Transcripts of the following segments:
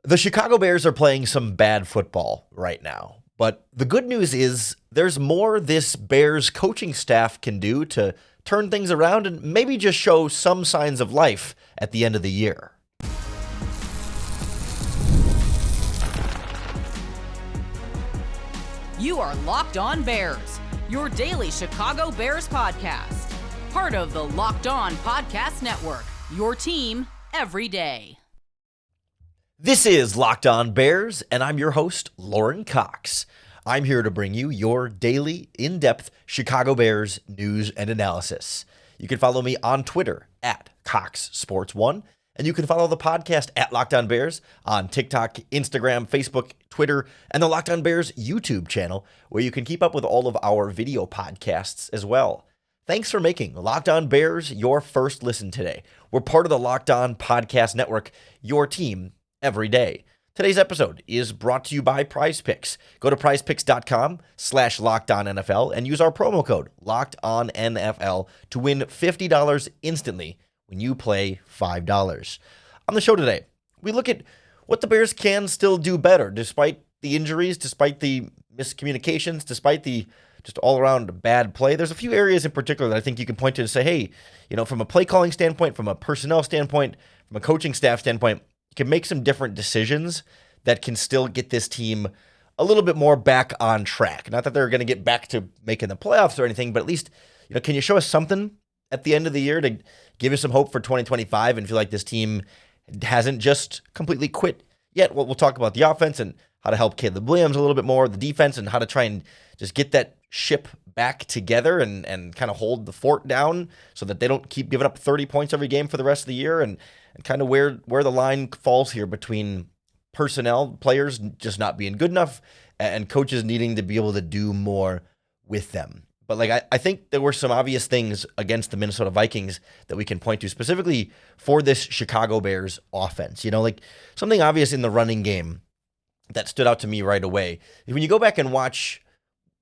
The Chicago Bears are playing some bad football right now, but the good news is there's more this Bears coaching staff can do to turn things around and maybe just show some signs of life at the end of the year. You are Locked On Bears, your daily Chicago Bears podcast. Part of the Locked On Podcast Network, your team every day. This is Locked On Bears, and I'm your host, Lauren Cox. I'm here to bring you your daily, in-depth Chicago Bears news and analysis. You can follow me on Twitter at CoxSports1, and you can follow the podcast at Locked On Bears on TikTok, Instagram, Facebook, Twitter, and the Locked On Bears YouTube channel, where you can keep up with all of our video podcasts as well. Thanks for making Locked On Bears your first listen today. We're part of the Locked On Podcast Network, your team every day. Today's episode is brought to you by PrizePicks. Go to prizepicks.com/LockedOnNFL and use our promo code LockedOnNFL to win $50 instantly when you play $5. On the show today, we look at what the Bears can still do better despite the injuries, despite the miscommunications, despite the just all-around bad play. There's a few areas in particular that I think you can point to and say, hey, from a play calling standpoint, from a personnel standpoint, from a coaching staff standpoint, you can make some different decisions that can still get this team a little bit more back on track. Not that they're going to get back to making the playoffs or anything, but at least, can you show us something at the end of the year to give us some hope for 2025 and feel like this team hasn't just completely quit yet? We'll talk about the offense and how to help Caleb Williams a little bit more, the defense, and how to try and just get that ship back together and kind of hold the fort down so that they don't keep giving up 30 points every game for the rest of the year, and kind of where the line falls here between personnel, players just not being good enough, and coaches needing to be able to do more with them. But I think there were some obvious things against the Minnesota Vikings that we can point to specifically for this Chicago Bears offense. Something obvious in the running game that stood out to me right away. When you go back and watch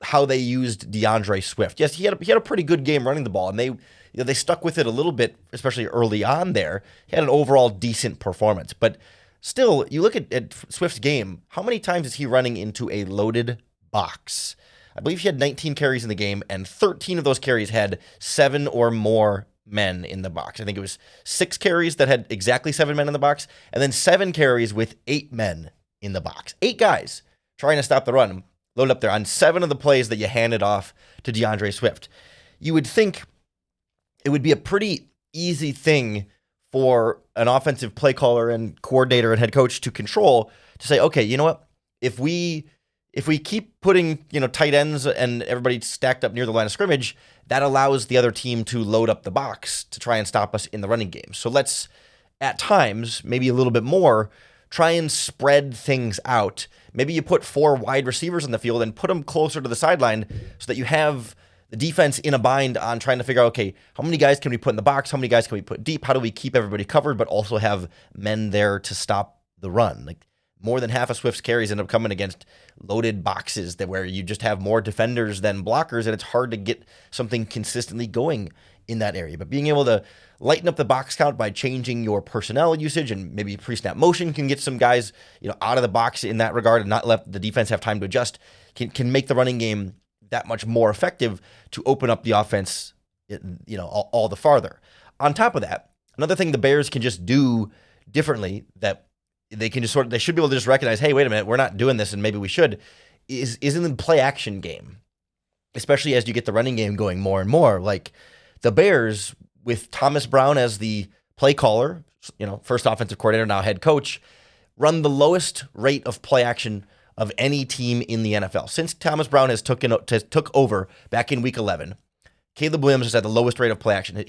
how they used DeAndre Swift, yes, he had a pretty good game running the ball, and they stuck with it a little bit, especially early on there. He had an overall decent performance. But still, you look at Swift's game, how many times is he running into a loaded box? I believe he had 19 carries in the game, and 13 of those carries had 7 or more men in the box. I think it was 6 carries that had exactly 7 men in the box, and then 7 carries with 8 men in the box. 8 guys trying to stop the run, loaded up there on 7 of the plays that you handed off to DeAndre Swift. You would think it would be a pretty easy thing for an offensive play caller and coordinator and head coach to control, to say, okay, you know what? If we keep putting, tight ends and everybody stacked up near the line of scrimmage, that allows the other team to load up the box to try and stop us in the running game. So let's, at times, maybe a little bit more, try and spread things out. Maybe you put 4 wide receivers in the field and put them closer to the sideline so that you have the defense in a bind on trying to figure out, okay, how many guys can we put in the box? How many guys can we put deep? How do we keep everybody covered, but also have men there to stop the run? More than half of Swift's carries end up coming against loaded boxes where you just have more defenders than blockers, and it's hard to get something consistently going in that area. But being able to lighten up the box count by changing your personnel usage, and maybe pre-snap motion can get some guys out of the box in that regard and not let the defense have time to adjust, can make the running game that much more effective to open up the offense, all the farther. On top of that, another thing the Bears can just do differently that they can just they should be able to just recognize, hey, wait a minute, we're not doing this and maybe we should, is in the play action game, especially as you get the running game going more and more. Like the Bears, with Thomas Brown as the play caller, first offensive coordinator, now head coach, run the lowest rate of play action of any team in the NFL. Since Thomas Brown has took over back in Week 11, Caleb Williams has had the lowest rate of play action.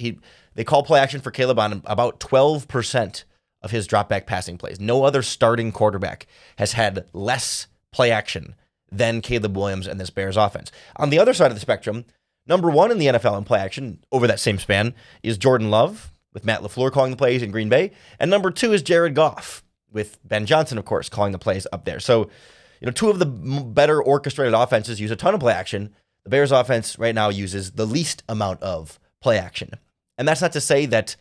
They call play action for Caleb on about 12% of his drop back passing plays. No other starting quarterback has had less play action than Caleb Williams and this Bears offense. On the other side of the spectrum, number 1 in the NFL in play action over that same span is Jordan Love, with Matt LaFleur calling the plays in Green Bay. And number 2 is Jared Goff, with Ben Johnson, of course, calling the plays up there. So, 2 of the better orchestrated offenses use a ton of play action. The Bears offense right now uses the least amount of play action. And that's not to say that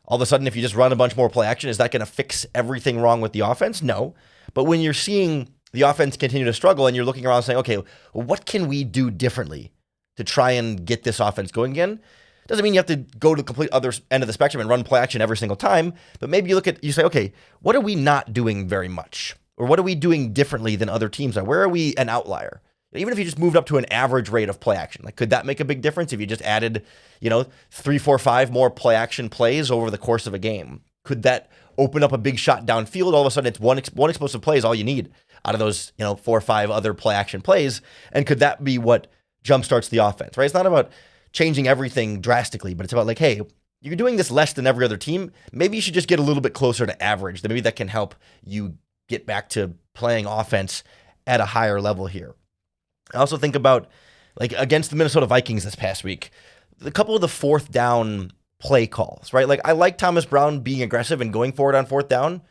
All of a sudden, if you just run a bunch more play action, is that going to fix everything wrong with the offense? No. But when you're seeing the offense continue to struggle and you're looking around saying, okay, well, what can we do differently to try and get this offense going again? Doesn't mean you have to go to the complete other end of the spectrum and run play action every single time, but maybe you say, okay, what are we not doing very much? Or what are we doing differently than other teams are? Where are we an outlier? Even if you just moved up to an average rate of play action, like could that make a big difference if you just added, 3, 4, 5 more play action plays over the course of a game? Could that open up a big shot downfield? All of a sudden, it's one explosive play is all you need out of those, 4 or 5 other play action plays. And could that be what jumpstarts the offense, right? It's not about changing everything drastically, but it's about like, hey, you're doing this less than every other team. Maybe you should just get a little bit closer to average. Then maybe that can help you get back to playing offense at a higher level here. I also think about, like, against the Minnesota Vikings this past week, a couple of the fourth down play calls, right? Like, I like Thomas Brown being aggressive and going for it on fourth down,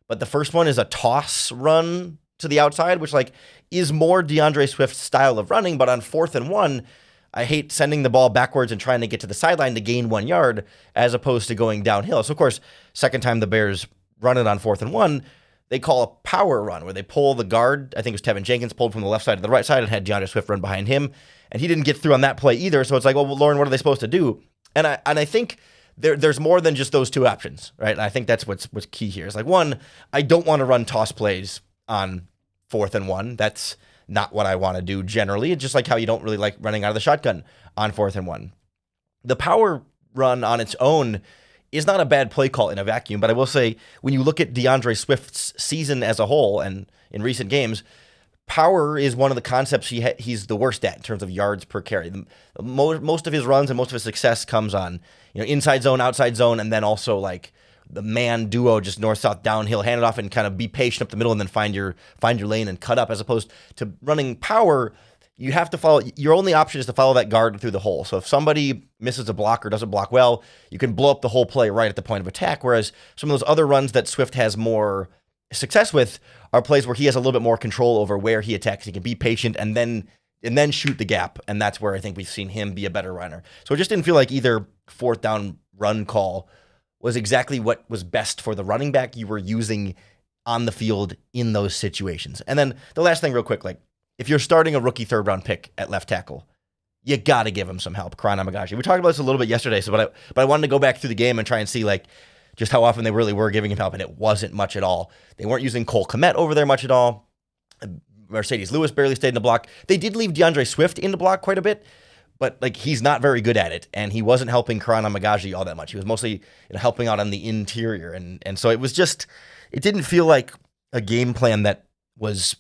but the first one is a toss run to the outside, which, like, is more DeAndre Swift's style of running, but on 4th and 1, I hate sending the ball backwards and trying to get to the sideline to gain 1 yard as opposed to going downhill. So, of course, second time the Bears run it on 4th and 1, they call a power run where they pull the guard. I think it was Tevin Jenkins pulled from the left side to the right side and had DeAndre Swift run behind him. And he didn't get through on that play either. So it's like, well, Lauren, what are they supposed to do? And I think there's more than just those two options, right? And I think that's what's key here. It's like, one, I don't want to run toss plays on 4th and 1. That's not what I want to do generally. It's just like how you don't really like running out of the shotgun on 4th and 1. The power run on its own is not a bad play call in a vacuum, but I will say when you look at DeAndre Swift's season as a whole and in recent games, power is one of the concepts he's the worst at in terms of yards per carry. Most of his runs and most of his success comes on inside zone, outside zone, and then also like the man duo, just north-south downhill, hand it off and kind of be patient up the middle and then find your lane and cut up, as opposed to running power. You have to follow, your only option is to follow that guard through the hole. So if somebody misses a block or doesn't block well, you can blow up the whole play right at the point of attack. Whereas some of those other runs that Swift has more success with are plays where he has a little bit more control over where he attacks. He can be patient and then shoot the gap. And that's where I think we've seen him be a better runner. So it just didn't feel like either fourth down run call was exactly what was best for the running back you were using on the field in those situations. And then the last thing real quick, like, if you're starting a rookie third-round pick at left tackle, you got to give him some help, Karan Amagashi. We talked about this a little bit yesterday, but I wanted to go back through the game and try and see like just how often they really were giving him help, and it wasn't much at all. They weren't using Cole Kmet over there much at all. Mercedes Lewis barely stayed in the block. They did leave DeAndre Swift in the block quite a bit, but like he's not very good at it, and he wasn't helping Karan Amagashi all that much. He was mostly helping out on the interior, and so it didn't feel like a game plan that was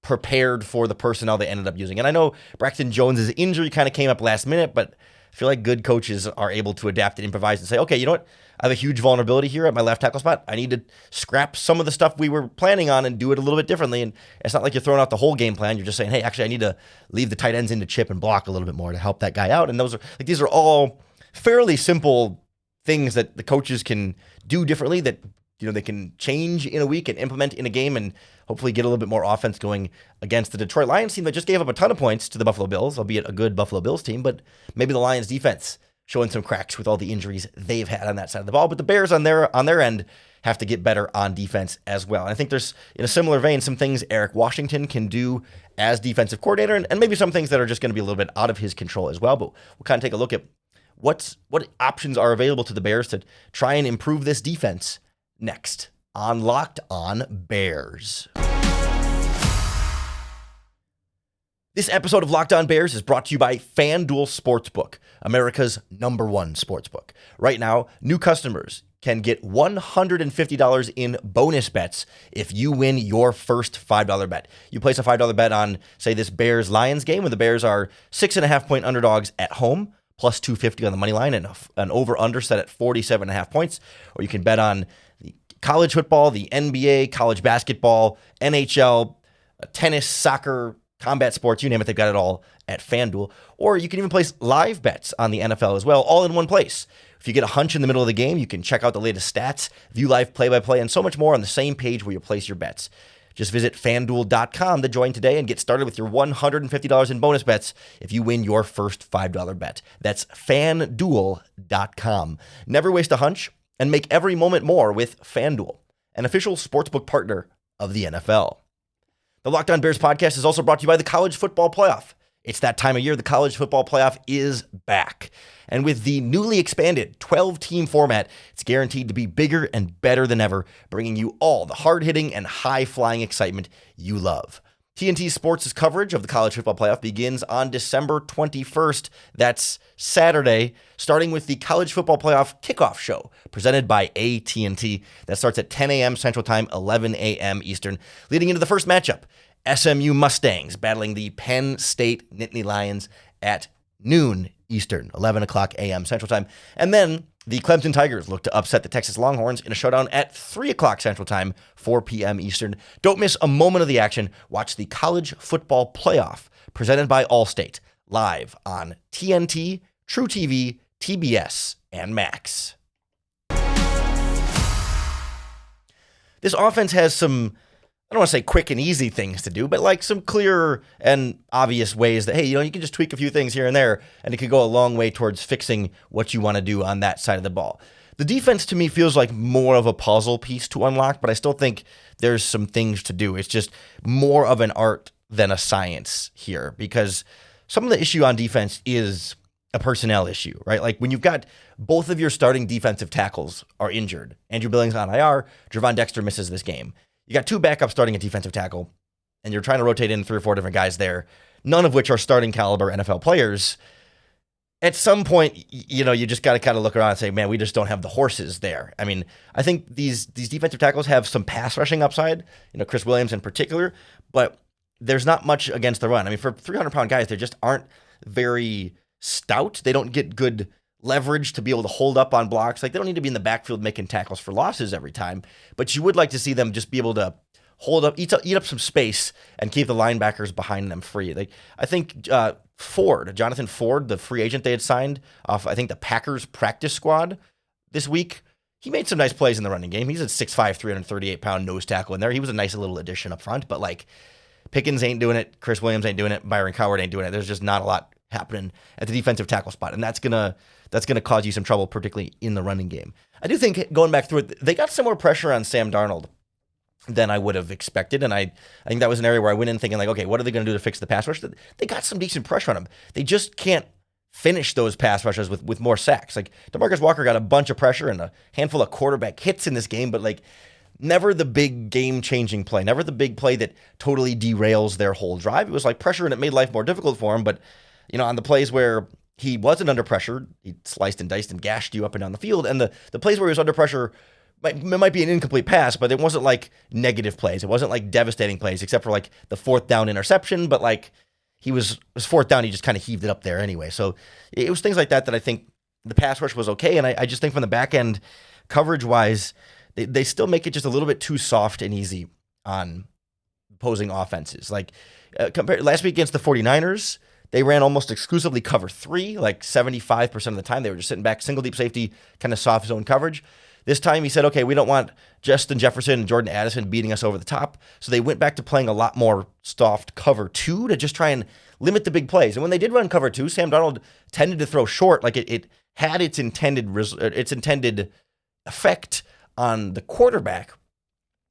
prepared for the personnel they ended up using. And I know Braxton Jones's injury kind of came up last minute, but I feel like good coaches are able to adapt and improvise and say, okay, you know what? I have a huge vulnerability here at my left tackle spot. I need to scrap some of the stuff we were planning on and do it a little bit differently. And it's not like you're throwing out the whole game plan. You're just saying, hey, actually, I need to leave the tight ends in to chip and block a little bit more to help that guy out. And these are all fairly simple things that the coaches can do differently that they can change in a week and implement in a game and hopefully get a little bit more offense going against the Detroit Lions team that just gave up a ton of points to the Buffalo Bills, albeit a good Buffalo Bills team, but maybe the Lions defense showing some cracks with all the injuries they've had on that side of the ball. But the Bears on their end have to get better on defense as well. And I think there's, in a similar vein, some things Eric Washington can do as defensive coordinator and maybe some things that are just going to be a little bit out of his control as well. But we'll kind of take a look at what options are available to the Bears to try and improve this defense next on Locked On Bears. This episode of Locked On Bears is brought to you by FanDuel Sportsbook, America's #1 sportsbook. Right now, new customers can get $150 in bonus bets if you win your first $5 bet. You place a $5 bet on, say, this Bears-Lions game, where the Bears are 6.5-point underdogs at home, plus 250 on the money line, and an over-under set at 47.5 points. Or you can bet on the college football, the NBA, college basketball, NHL, tennis, soccer, combat sports, you name it, they've got it all at FanDuel. Or you can even place live bets on the NFL as well, all in one place. If you get a hunch in the middle of the game, you can check out the latest stats, view live play-by-play, and so much more on the same page where you place your bets. Just visit FanDuel.com to join today and get started with your $150 in bonus bets if you win your first $5 bet. That's FanDuel.com. Never waste a hunch. and make every moment more with FanDuel, an official sportsbook partner of the NFL. The Locked On Bears podcast is also brought to you by the College Football Playoff. It's that time of year. The College Football Playoff is back. And with the newly expanded 12-team format, it's guaranteed to be bigger and better than ever, bringing you all the hard-hitting and high-flying excitement you love. TNT Sports' coverage of the College Football Playoff begins on December 21st. That's Saturday, starting with the College Football Playoff Kickoff Show, presented by AT&T. That starts at 10 a.m. Central Time, 11 a.m. Eastern, leading into the first matchup. SMU Mustangs battling the Penn State Nittany Lions at noon Eastern, 11 o'clock a.m. Central Time. And then the Clemson Tigers look to upset the Texas Longhorns in a showdown at 3 o'clock Central Time, 4 p.m. Eastern. Don't miss a moment of the action. Watch the College Football Playoff, presented by Allstate, live on TNT, True TV, TBS, and Max. This offense has some, I don't want to say quick and easy things to do, but like some clear and obvious ways that, hey, you can just tweak a few things here and there, and it could go a long way towards fixing what you want to do on that side of the ball. The defense to me feels like more of a puzzle piece to unlock, but I still think there's some things to do. It's just more of an art than a science here, because some of the issue on defense is a personnel issue, right? Like when you've got both of your starting defensive tackles are injured, Andrew Billings on IR, Javon Dexter misses this game. You got two backups starting at defensive tackle, and you're trying to rotate in 3 or 4 different guys there, none of which are starting caliber NFL players. At some point, you just got to kind of look around and say, man, we just don't have the horses there. I mean, I think these defensive tackles have some pass rushing upside, Chris Williams in particular, but there's not much against the run. I mean, for 300-pound guys, they just aren't very stout. They don't get good leverage to be able to hold up on blocks. Like, they don't need to be in the backfield making tackles for losses every time, but you would like to see them just be able to hold up, eat up some space and keep the linebackers behind them free. I think Jonathan Ford, the free agent they had signed off, I think the Packers practice squad this week, he made some nice plays in the running game. He's a 6'5", 338-pound nose tackle in there. He was a nice little addition up front, but like Pickens ain't doing it. Chris Williams ain't doing it. Byron Coward ain't doing it. There's just not a lot happening at the defensive tackle spot, and that's gonna cause you some trouble, particularly in the running game. I do think, going back through it, they got some more pressure on Sam Darnold than I would have expected, and I think that was an area where I went in thinking, like, okay, what are they going to do to fix the pass rush? They got some decent pressure on him. They just can't finish those pass rushes with more sacks. Like, DeMarcus Walker got a bunch of pressure and a handful of quarterback hits in this game, but like never the big game-changing play, never the big play that totally derails their whole drive. It was like pressure, and it made life more difficult for him, but on the plays where he wasn't under pressure, he sliced and diced and gashed you up and down the field. And the plays where he was under pressure might be an incomplete pass, but it wasn't like negative plays. It wasn't like devastating plays, except for like the 4th down interception. But like it was 4th down, he just kind of heaved it up there anyway. So it was things like that I think the pass rush was okay. And I just think from the back end, coverage-wise, they still make it just a little bit too soft and easy on opposing offenses. Like compared last week against the 49ers, they ran almost exclusively cover 3, like 75% of the time. They were just sitting back, single deep safety, kind of soft zone coverage. This time he said, okay, we don't want Justin Jefferson and Jordan Addison beating us over the top. So they went back to playing a lot more soft cover 2 to just try and limit the big plays. And when they did run cover 2, Sam Darnold tended to throw short. Like it had its intended effect on the quarterback.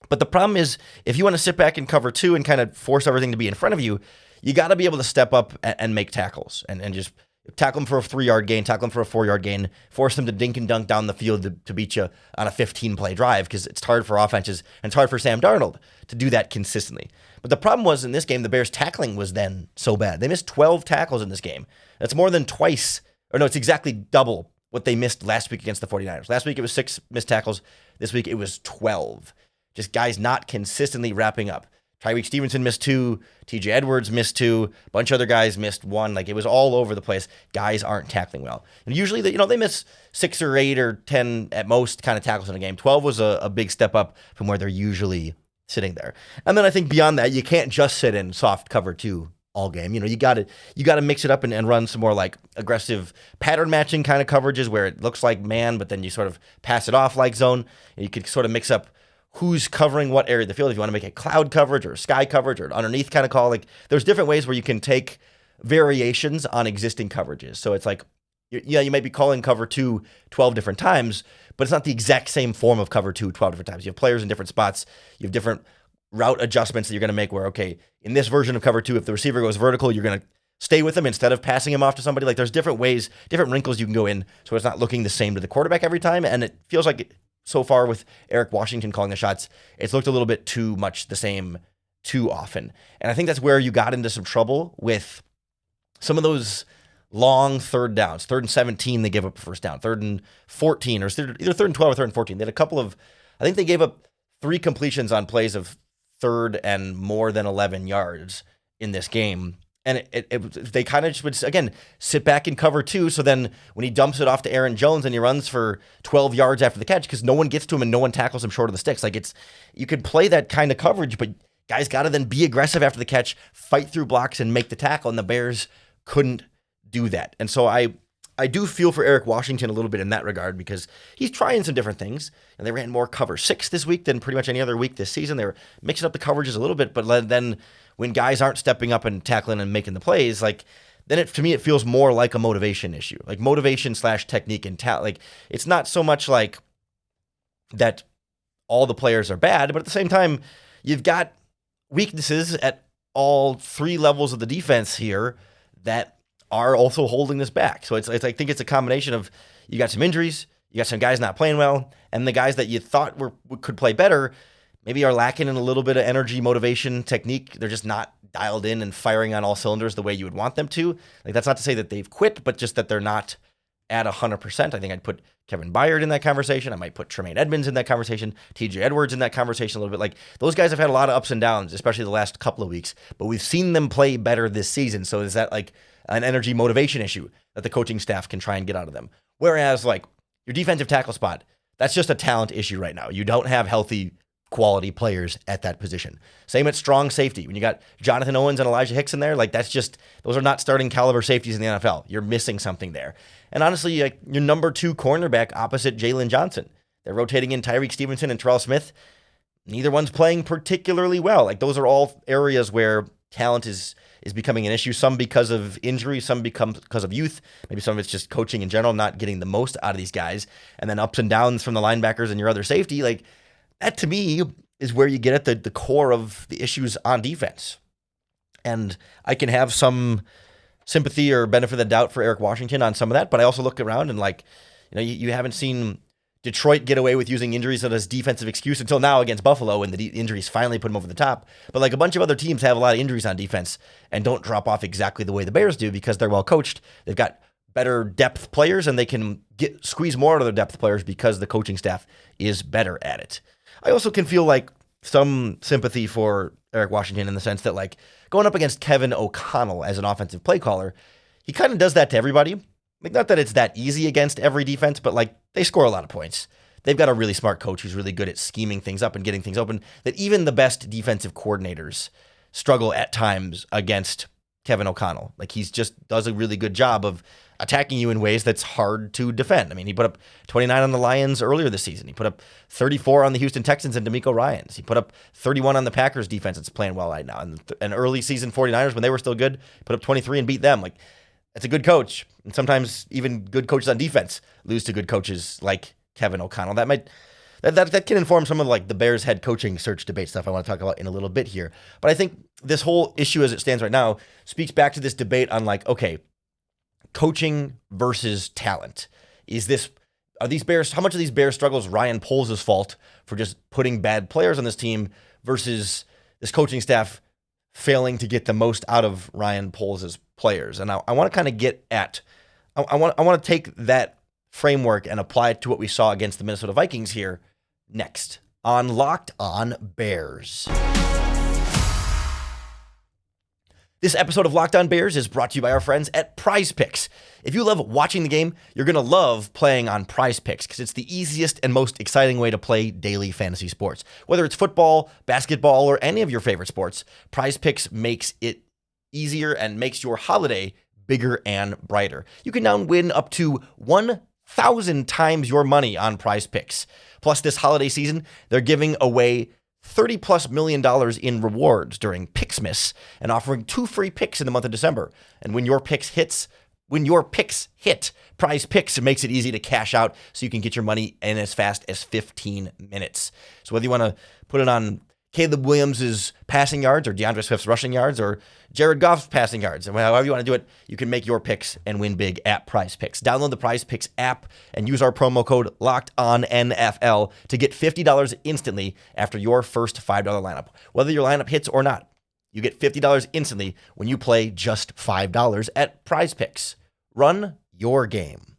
But the problem is, if you want to sit back and cover 2 and kind of force everything to be in front of you, you got to be able to step up and make tackles and just tackle them for a 3-yard gain, tackle them for a 4-yard gain, force them to dink and dunk down the field to beat you on a 15-play drive, because it's hard for offenses and it's hard for Sam Darnold to do that consistently. But the problem was, in this game, the Bears' tackling was then so bad. They missed 12 tackles in this game. That's more than twice, or no, it's exactly double what they missed last week against the 49ers. Last week it was 6 missed tackles. This week it was 12. Just guys not consistently wrapping up. Tyreek Stevenson missed 2. TJ Edwards missed 2. A bunch of other guys missed 1. Like, it was all over the place. Guys aren't tackling well. And usually, they miss 6 or 8 or 10 at most kind of tackles in a game. 12 was a big step up from where they're usually sitting there. And then I think beyond that, you can't just sit in soft cover 2 all game. You got to mix it up and run some more like aggressive pattern matching kind of coverages where it looks like man, but then you sort of pass it off like zone. And you could sort of mix up who's covering what area of the field. If you want to make a cloud coverage or a sky coverage or an underneath kind of call, like there's different ways where you can take variations on existing coverages. So it's like, you might be calling cover 2 12 different times, but it's not the exact same form of cover 2 12 different times. You have players in different spots. You have different route adjustments that you're going to make where, okay, in this version of cover 2, if the receiver goes vertical, you're going to stay with him instead of passing him off to somebody. Like there's different ways, different wrinkles you can go in so it's not looking the same to the quarterback every time. And it feels like so far with Eric Washington calling the shots, it's looked a little bit too much the same too often. And I think that's where you got into some trouble with some of those long third downs. 3rd and 17, they gave up a first down. 3rd and 14, or either 3rd and 12 or 3rd and 14. They had a couple of, I think they gave up 3 completions on plays of 3rd and more than 11 yards in this game. And they kind of just would, again, sit back and cover 2. So then when he dumps it off to Aaron Jones and he runs for 12 yards after the catch because no one gets to him and no one tackles him short of the sticks. Like you could play that kind of coverage, but guys got to then be aggressive after the catch, fight through blocks and make the tackle. And the Bears couldn't do that. And so I do feel for Eric Washington a little bit in that regard because he's trying some different things. And they ran more cover 6 this week than pretty much any other week this season. They were mixing up the coverages a little bit, but then when guys aren't stepping up and tackling and making the plays, like then to me it feels more like a motivation issue, like motivation / technique and talent. Like it's not so much like that all the players are bad, but at the same time you've got weaknesses at all 3 levels of the defense here that are also holding this back. So it's I think it's a combination of you got some injuries, you got some guys not playing well, and the guys that you thought could play better maybe are lacking in a little bit of energy, motivation, technique. They're just not dialed in and firing on all cylinders the way you would want them to. Like that's not to say that they've quit, but just that they're not at 100%. I think I'd put Kevin Byard in that conversation. I might put Tremaine Edmonds in that conversation, TJ Edwards in that conversation a little bit. Like those guys have had a lot of ups and downs, especially the last couple of weeks, but we've seen them play better this season. So is that like an energy motivation issue that the coaching staff can try and get out of them? Whereas like your defensive tackle spot, that's just a talent issue right now. You don't have healthy quality players at that position. Same at strong safety. When you got Jonathan Owens and Elijah Hicks in there, like those are not starting caliber safeties in the NFL. You're missing something there. And honestly, like your number 2 cornerback opposite Jalen Johnson, they're rotating in Tyreek Stevenson and Terrell Smith. Neither one's playing particularly well. Like those are all areas where talent is becoming an issue. Some because of injury, some because of youth. Maybe some of it's just coaching in general, not getting the most out of these guys. And then ups and downs from the linebackers and your other safety. Like that to me is where you get at the core of the issues on defense. And I can have some sympathy or benefit of the doubt for Eric Washington on some of that, but I also look around and like, you haven't seen Detroit get away with using injuries as defensive excuse until now against Buffalo when the injuries finally put them over the top. But like a bunch of other teams have a lot of injuries on defense and don't drop off exactly the way the Bears do because they're well coached. They've got better depth players and they can squeeze more out of their depth players because the coaching staff is better at it. I also can feel like some sympathy for Eric Washington in the sense that like going up against Kevin O'Connell as an offensive play caller, he kind of does that to everybody. Like not that it's that easy against every defense, but like they score a lot of points. They've got a really smart coach who's really good at scheming things up and getting things open that even the best defensive coordinators struggle at times against Kevin O'Connell. Like he's just does a really good job of attacking you in ways that's hard to defend. I mean, he put up 29 on the Lions earlier this season. He put up 34 on the Houston Texans and D'Amico Ryans. He put up 31 on the Packers defense that's playing well right now. And early season 49ers, when they were still good, put up 23 and beat them. Like, that's a good coach. And sometimes even good coaches on defense lose to good coaches like Kevin O'Connell. That can inform some of like the Bears head coaching search debate stuff I want to talk about in a little bit here. But I think this whole issue as it stands right now speaks back to this debate on like, okay, coaching versus talent. How much of these Bears struggles Ryan Poles' fault for just putting bad players on this team versus this coaching staff failing to get the most out of Ryan Poles' players? And I want to kind of get at, I want to take that framework and apply it to what we saw against the Minnesota Vikings here next on Locked On Bears. This episode of Locked On Bears is brought to you by our friends at PrizePicks. If you love watching the game, you're going to love playing on PrizePicks because it's the easiest and most exciting way to play daily fantasy sports. Whether it's football, basketball, or any of your favorite sports, PrizePicks makes it easier and makes your holiday bigger and brighter. You can now win up to 1,000 times your money on PrizePicks. Plus, this holiday season, they're giving away $30+ million in rewards during Picksmas and offering 2 free picks in the month of December. And when your picks hits, when your picks hit. PrizePicks makes it easy to cash out so you can get your money in as fast as 15 minutes. So whether you want to put it on Caleb Williams' passing yards or DeAndre Swift's rushing yards or Jared Goff's passing yards, and however you want to do it, you can make your picks and win big at PrizePicks. Download the PrizePicks app and use our promo code LOCKEDONNFL to get $50 instantly after your first $5 lineup. Whether your lineup hits or not, you get $50 instantly when you play just $5 at PrizePicks. Run your game.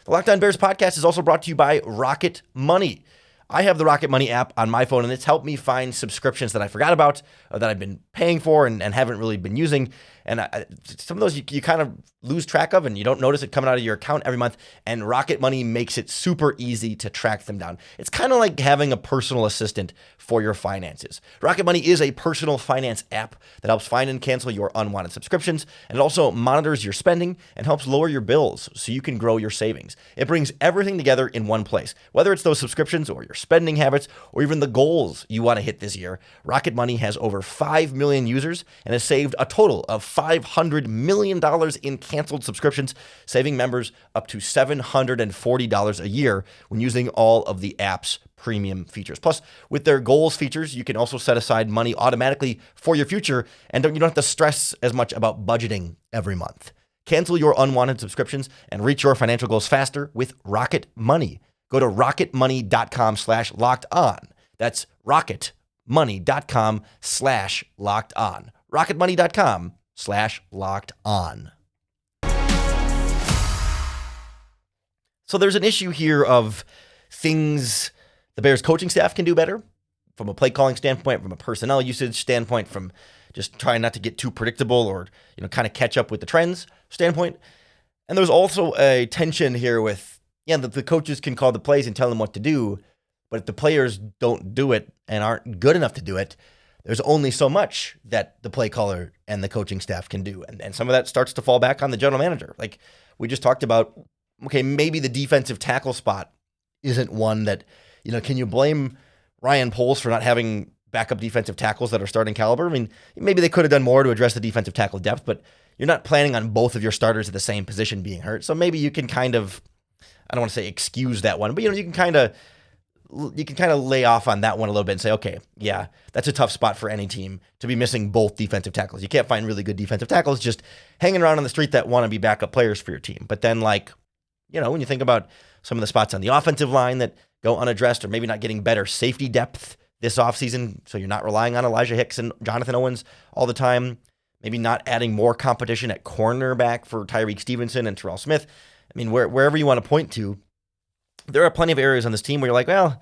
The Locked On Bears podcast is also brought to you by Rocket Money. I have the Rocket Money app on my phone, and it's helped me find subscriptions that I forgot about or that I've been paying for and haven't really been using. And some of those you kind of lose track of, and you don't notice it coming out of your account every month. And Rocket Money makes it super easy to track them down. It's kind of like having a personal assistant for your finances. Rocket Money is a personal finance app that helps find and cancel your unwanted subscriptions, and it also monitors your spending and helps lower your bills so you can grow your savings. It brings everything together in one place, whether it's those subscriptions or your spending habits or even the goals you want to hit this year. Rocket Money has over 5 million users and has saved a total of $500 million in canceled subscriptions, saving members up to $740 a year when using all of the app's premium features. Plus, with their goals features, you can also set aside money automatically for your future, and you don't have to stress as much about budgeting every month. Cancel your unwanted subscriptions and reach your financial goals faster with Rocket Money. Go to rocketmoney.com/locked-on. That's rocketmoney.com/locked-on. rocketmoney.com/locked-on. So there's an issue here of things the Bears coaching staff can do better from a play calling standpoint, from a personnel usage standpoint, from just trying not to get too predictable or, kind of catch up with the trends standpoint. And there's also a tension here with, the coaches can call the plays and tell them what to do, but if the players don't do it and aren't good enough to do it, there's only so much that the play caller and the coaching staff can do. And some of that starts to fall back on the general manager. Like we just talked about, okay, maybe the defensive tackle spot isn't one that, can you blame Ryan Poles for not having backup defensive tackles that are starting caliber? I mean, maybe they could have done more to address the defensive tackle depth, but you're not planning on both of your starters at the same position being hurt. So maybe you can kind of, I don't want to say excuse that one, but you can kind of lay off on that one a little bit and say, okay, yeah, that's a tough spot for any team to be missing both defensive tackles. You can't find really good defensive tackles just hanging around on the street that want to be backup players for your team. But then when you think about some of the spots on the offensive line that go unaddressed or maybe not getting better safety depth this offseason, so you're not relying on Elijah Hicks and Jonathan Owens all the time, maybe not adding more competition at cornerback for Tyreek Stevenson and Terrell Smith. I mean, wherever you want to point to, there are plenty of areas on this team where you're like, well,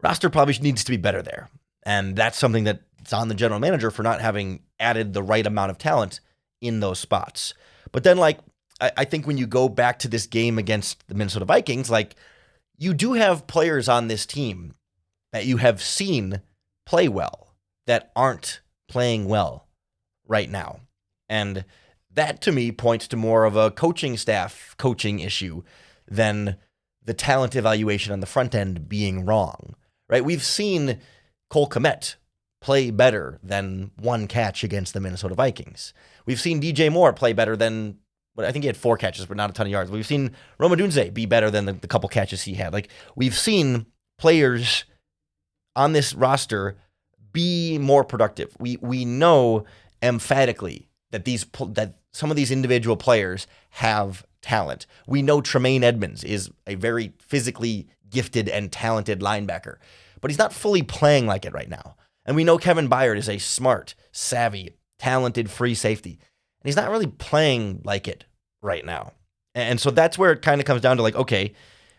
roster probably needs to be better there. And that's something that's on the general manager for not having added the right amount of talent in those spots. But then, I think when you go back to this game against the Minnesota Vikings, you do have players on this team that you have seen play well that aren't playing well right now. And that, to me, points to more of a coaching staff coaching issue than the talent evaluation on the front end being wrong, right? We've seen Cole Kmet play better than one catch against the Minnesota Vikings. We've seen DJ Moore play better than, I think he had 4 catches, but not a ton of yards. We've seen Roma Dunze be better than the couple catches he had. We've seen players on this roster be more productive. We know emphatically that some of these individual players have talent. We know Tremaine Edmonds is a very physically gifted and talented linebacker, but he's not fully playing like it right now. And we know Kevin Byard is a smart, savvy, talented free safety, and he's not really playing like it right now. And so that's where it kind of comes down to okay,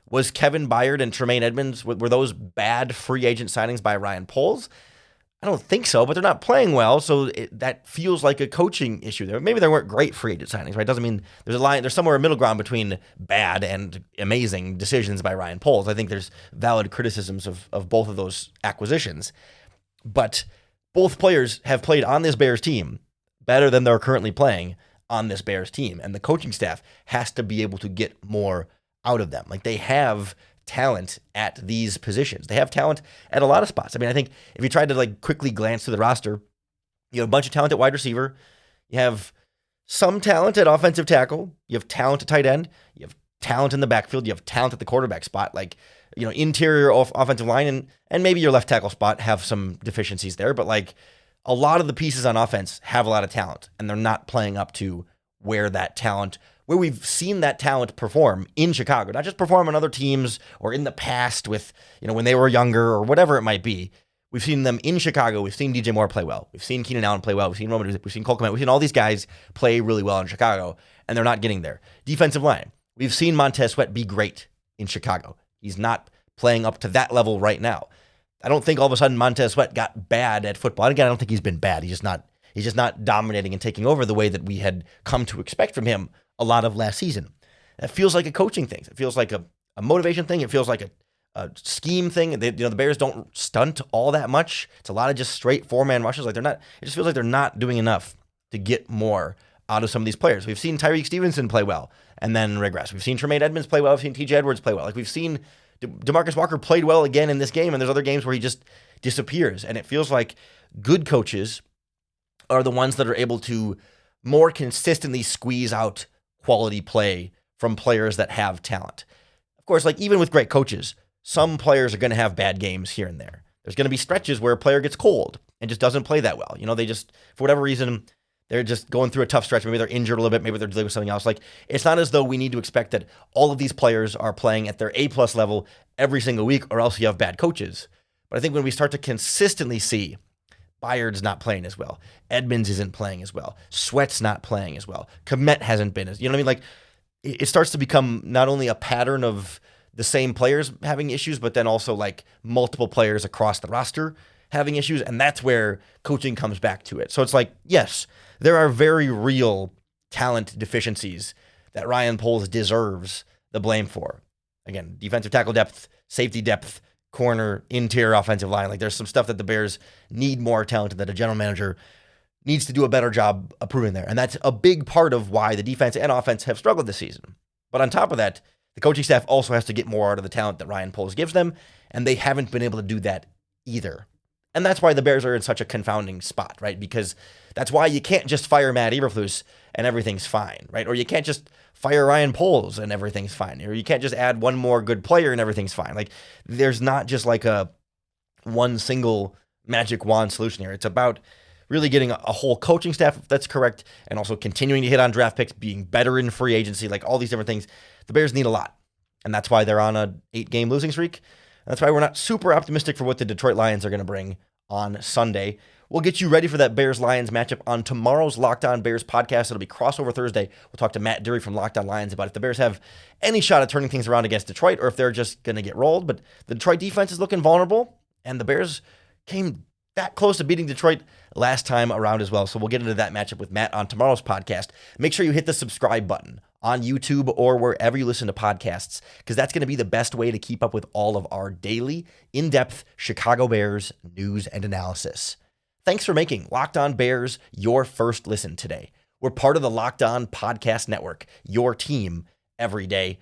was Kevin Byard and Tremaine Edmonds, were those bad free agent signings by Ryan Poles? I don't think so, but they're not playing well, so that feels like a coaching issue there. Maybe they weren't great free agent signings, right? Doesn't mean there's somewhere a middle ground between bad and amazing decisions by Ryan Poles. I think there's valid criticisms of both of those acquisitions, but both players have played on this Bears team better than they're currently playing on this Bears team, and the coaching staff has to be able to get more out of them. They have talent at these positions. They have talent at a lot of spots. I mean, I think if you tried to quickly glance through the roster, you have a bunch of talent at wide receiver. You have some talent at offensive tackle. You have talent at tight end. You have talent in the backfield. You have talent at the quarterback spot. Like, interior offensive line and maybe your left tackle spot have some deficiencies there. But like a lot of the pieces on offense have a lot of talent, and they're not playing up to where we've seen that talent perform in Chicago, not just perform on other teams or in the past with, when they were younger or whatever it might be. We've seen them in Chicago. We've seen DJ Moore play well. We've seen Keenan Allen play well. We've seen Roman. We've seen Cole Kmet. We've seen all these guys play really well in Chicago, and they're not getting there. Defensive line. We've seen Montez Sweat be great in Chicago. He's not playing up to that level right now. I don't think all of a sudden Montez Sweat got bad at football. And again, I don't think he's been bad. He's just not dominating and taking over the way that we had come to expect from him a lot of last season. That feels like a coaching thing. It feels like a motivation thing. It feels like a scheme thing. The Bears don't stunt all that much. It's a lot of just straight four-man rushes. It just feels like they're not doing enough to get more out of some of these players. We've seen Tyreek Stevenson play well and then regress. We've seen Tremaine Edmonds play well. We've seen TJ Edwards play well. Like we've seen DeMarcus Walker played well again in this game, and there's other games where he just disappears. And it feels like good coaches are the ones that are able to more consistently squeeze out quality play from players that have talent. Of course, like even with great coaches, some players are going to have bad games here and there. There's going to be stretches where a player gets cold and just doesn't play that well. They just, for whatever reason, they're just going through a tough stretch. Maybe they're injured a little bit. Maybe they're dealing with something else. Like, it's not as though we need to expect that all of these players are playing at their A-plus level every single week, or else you have bad coaches. But I think when we start to consistently see Byard's not playing as well, Edmonds isn't playing as well, Sweat's not playing as well, Kmet hasn't been as, you know what I mean? Like, it starts to become not only a pattern of the same players having issues, but then also like multiple players across the roster having issues. And that's where coaching comes back to it. So it's like, yes, there are very real talent deficiencies that Ryan Poles deserves the blame for. Again, defensive tackle depth, safety depth, corner, interior offensive line. Like there's some stuff that the Bears need more talent, that a general manager needs to do a better job approving there. And that's a big part of why the defense and offense have struggled this season. But on top of that, the coaching staff also has to get more out of the talent that Ryan Poles gives them, and they haven't been able to do that either. And that's why the Bears are in such a confounding spot, right? Because that's why you can't just fire Matt Eberflus and everything's fine, right? Or you can't just fire Ryan Poles and everything's fine. Or you can't just add one more good player and everything's fine. Like, there's not just like a one single magic wand solution here. It's about really getting a whole coaching staff, if that's correct, and also continuing to hit on draft picks, being better in free agency, like all these different things. The Bears need a lot. And that's why they're on a 8-game losing streak. That's why we're not super optimistic for what the Detroit Lions are going to bring on Sunday. We'll get you ready for that Bears-Lions matchup on tomorrow's Locked On Bears podcast. It'll be Crossover Thursday. We'll talk to Matt Dury from Locked On Lions about if the Bears have any shot at turning things around against Detroit or if they're just going to get rolled. But the Detroit defense is looking vulnerable, and the Bears came that close to beating Detroit last time around as well. So we'll get into that matchup with Matt on tomorrow's podcast. Make sure you hit the subscribe button on YouTube or wherever you listen to podcasts, because that's going to be the best way to keep up with all of our daily, in-depth Chicago Bears news and analysis. Thanks for making Locked On Bears your first listen today. We're part of the Locked On Podcast Network, your team every day.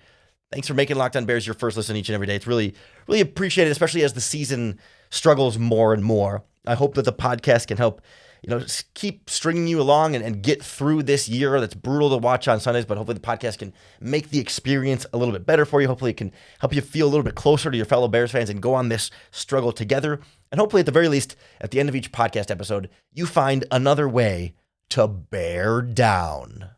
Thanks for making Locked On Bears your first listen each and every day. It's really, really appreciated, especially as the season struggles more and more. I hope that the podcast can help, keep stringing you along and get through this year that's brutal to watch on Sundays, but hopefully the podcast can make the experience a little bit better for you. Hopefully it can help you feel a little bit closer to your fellow Bears fans and go on this struggle together. And hopefully at the very least, at the end of each podcast episode, you find another way to bear down.